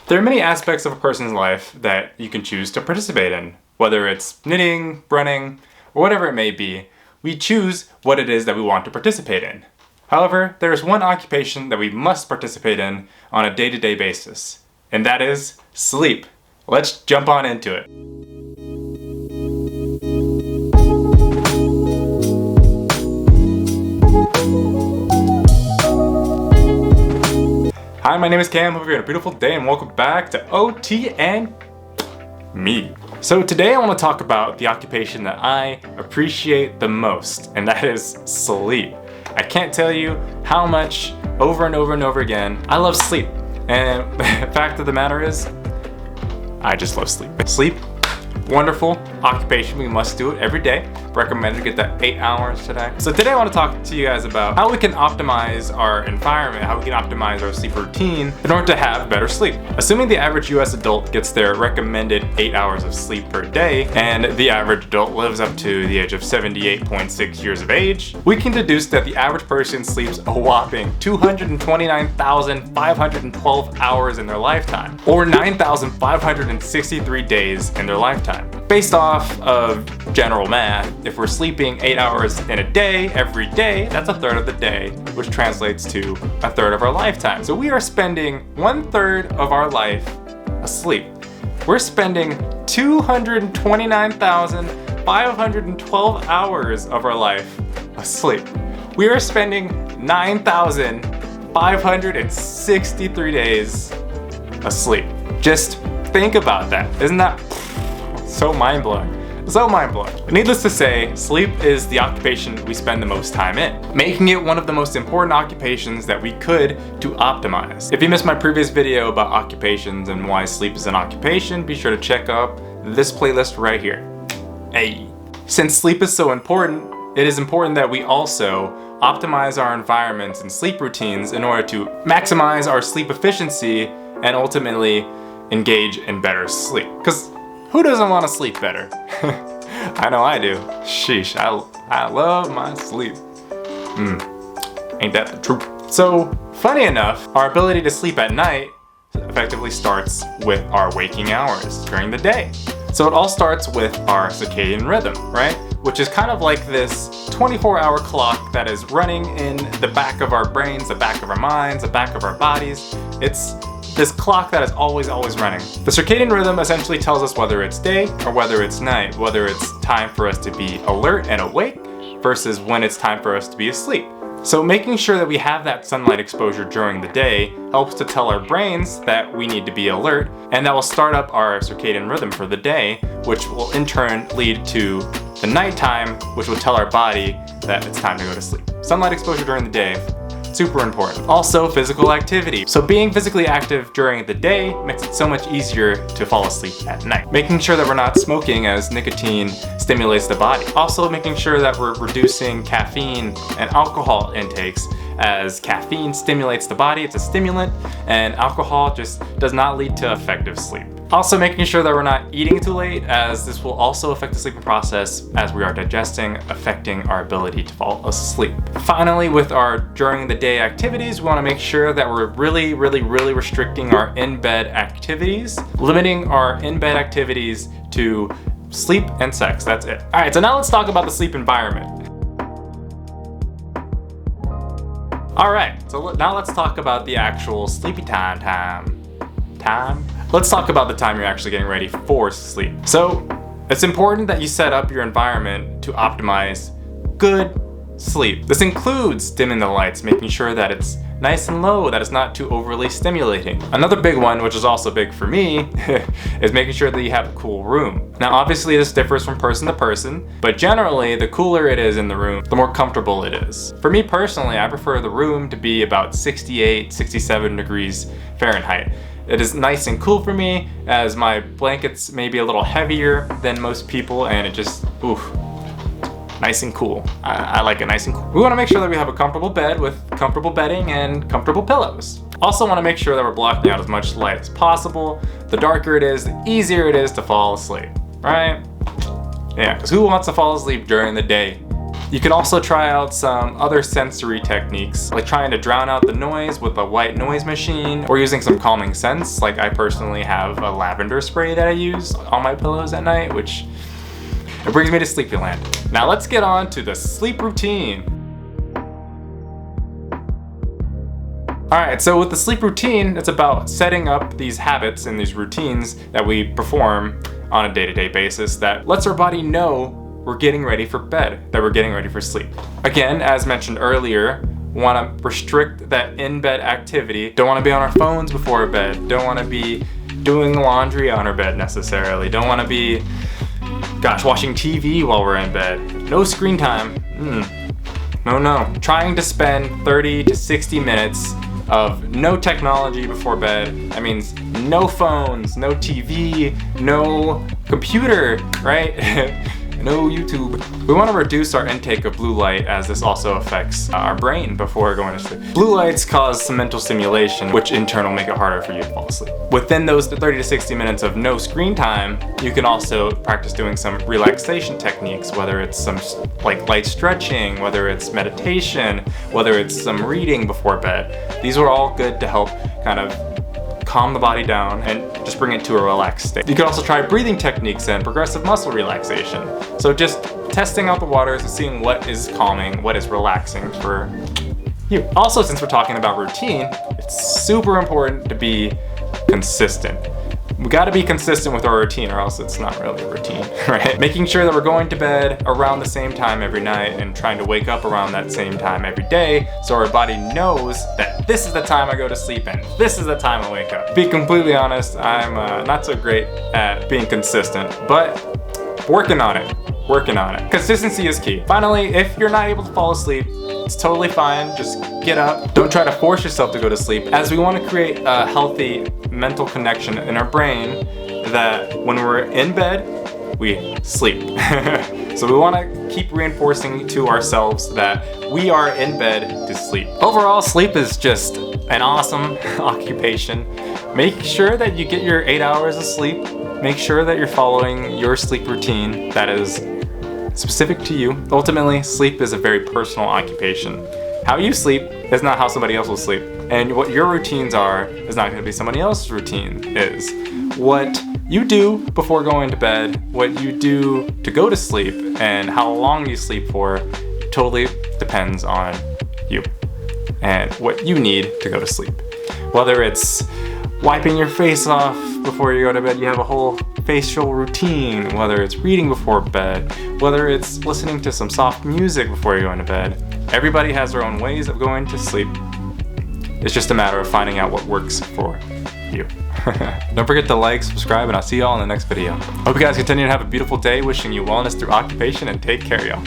There are many aspects of a person's life that you can choose to participate in, whether it's knitting, running, or whatever it may be. We choose what it is that we want to participate in. However, there is one occupation that we must participate in on a day-to-day basis, and that is sleep. Let's jump on into it. Hi, my name is Cam. Hope you're having a beautiful day and welcome back to OT and me. So today I want to talk about the occupation that I appreciate the most, and that is sleep. I can't tell you how much over and over and over again I love sleep. And the fact of the matter is, I just love sleep. Sleep, wonderful occupation. We must do it every day. Recommended to get that 8 hours today. So today I want to talk to you guys about how we can optimize our environment, how we can optimize our sleep routine in order to have better sleep. Assuming the average US adult gets their recommended 8 hours of sleep per day, and the average adult lives up to the age of 78.6 years of age, we can deduce that the average person sleeps a whopping 229,512 hours in their lifetime, or 9,563 days in their lifetime. Based off of general math, if we're sleeping 8 hours in a day, every day, that's a third of the day, which translates to a third of our lifetime. So we are spending 1/3 of our life asleep. We're spending 229,512 hours of our life asleep. We are spending 9,563 days asleep. Just think about that. Isn't that so mind-blowing? So mind-blowing. Needless to say, sleep is the occupation we spend the most time in, making it one of the most important occupations that we could to optimize. If you missed my previous video about occupations and why sleep is an occupation, be sure to check out this playlist right here. Hey. Since sleep is so important, it is important that we also optimize our environments and sleep routines in order to maximize our sleep efficiency and ultimately engage in better sleep. Because who doesn't want to sleep better? I know I do. Sheesh, I love my sleep. Ain't that the truth? So, funny enough, our ability to sleep at night effectively starts with our waking hours during the day. So it all starts with our circadian rhythm, right? Which is kind of like this 24-hour clock that is running in the back of our brains, the back of our minds, the back of our bodies. It's this clock that is always running. The circadian rhythm essentially tells us whether it's day or whether it's night, whether it's time for us to be alert and awake versus when it's time for us to be asleep. So making sure that we have that sunlight exposure during the day helps to tell our brains that we need to be alert, and that will start up our circadian rhythm for the day, which will in turn lead to the nighttime, which will tell our body that it's time to go to sleep. Sunlight exposure during the day, super important. Also, physical activity. So being physically active during the day makes it so much easier to fall asleep at night. Making sure that we're not smoking, as nicotine stimulates the body. Also making sure that we're reducing caffeine and alcohol intakes, as caffeine stimulates the body, it's a stimulant, and alcohol just does not lead to effective sleep. Also making sure that we're not eating too late, as this will also affect the sleeping process as we are digesting, affecting our ability to fall asleep. Finally, with our during the day activities, we want to make sure that we're really restricting our in-bed activities, limiting our in-bed activities to sleep and sex. That's it. All right, so now let's talk about the sleep environment. All right, so now let's talk about the actual sleepy time. Let's talk about the time you're actually getting ready for sleep. So it's important that you set up your environment to optimize good sleep. This includes dimming the lights, making sure that it's nice and low, that it's not too overly stimulating. Another big one, which is also big for me, is making sure that you have a cool room. Now obviously this differs from person to person, but generally the cooler it is in the room, the more comfortable it is. For me personally, I prefer the room to be about 68, 67 degrees Fahrenheit. It is nice and cool for me, as my blankets may be a little heavier than most people, and it just, nice and cool. I like it nice and cool. We want to make sure that we have a comfortable bed with comfortable bedding and comfortable pillows. Also want to make sure that we're blocking out as much light as possible. The darker it is, the easier it is to fall asleep, right? Yeah, because who wants to fall asleep during the day? You can also try out some other sensory techniques, like trying to drown out the noise with a white noise machine, or using some calming scents. Like I personally have a lavender spray that I use on my pillows at night, which it brings me to Sleepyland. Now let's get on to the sleep routine. Alright, so with the sleep routine, it's about setting up these habits and these routines that we perform on a day-to-day basis that lets our body know we're getting ready for bed, that we're getting ready for sleep. Again, as mentioned earlier, want to restrict that in-bed activity. Don't want to be on our phones before bed. Don't want to be doing laundry on our bed necessarily. Don't want to be, watching TV while we're in bed. No screen time. No. Trying to spend 30 to 60 minutes of no technology before bed. That means no phones, no TV, no computer, right? No YouTube. We want to reduce our intake of blue light, as this also affects our brain before going to sleep. Blue lights cause some mental stimulation, which in turn will make it harder for you to fall asleep. Within those 30 to 60 minutes of no screen time, you can also practice doing some relaxation techniques, whether it's some like light stretching, whether it's meditation, whether it's some reading before bed. These are all good to help kind of calm the body down and just bring it to a relaxed state. You can also try breathing techniques and progressive muscle relaxation. So just testing out the waters and seeing what is calming, what is relaxing for you. Also, since we're talking about routine, it's super important to be consistent. We gotta be consistent with our routine or else it's not really a routine, right? Making sure that we're going to bed around the same time every night and trying to wake up around that same time every day so our body knows that this is the time I go to sleep and this is the time I wake up. To be completely honest, I'm not so great at being consistent, but working on it. Consistency is key. Finally, if you're not able to fall asleep, it's totally fine. Just get up. Don't try to force yourself to go to sleep, as we want to create a healthy mental connection in our brain that when we're in bed, we sleep. So we want to keep reinforcing to ourselves that we are in bed to sleep. Overall, sleep is just an awesome occupation. Make sure that you get your 8 hours of sleep. Make sure that you're following your sleep routine that is specific to you. Ultimately, sleep is a very personal occupation. How you sleep is not how somebody else will sleep. And what your routines are is not going to be somebody else's routine is. What you do before going to bed, what you do to go to sleep, and how long you sleep for totally depends on you and what you need to go to sleep. Whether it's wiping your face off before you go to bed, you have a whole facial routine, whether it's reading before bed, whether it's listening to some soft music before you go into bed. Everybody has their own ways of going to sleep. It's just a matter of finding out what works for you. Don't forget to like, subscribe, and I'll see y'all in the next video. Hope you guys continue to have a beautiful day. Wishing you wellness through occupation, and take care, y'all.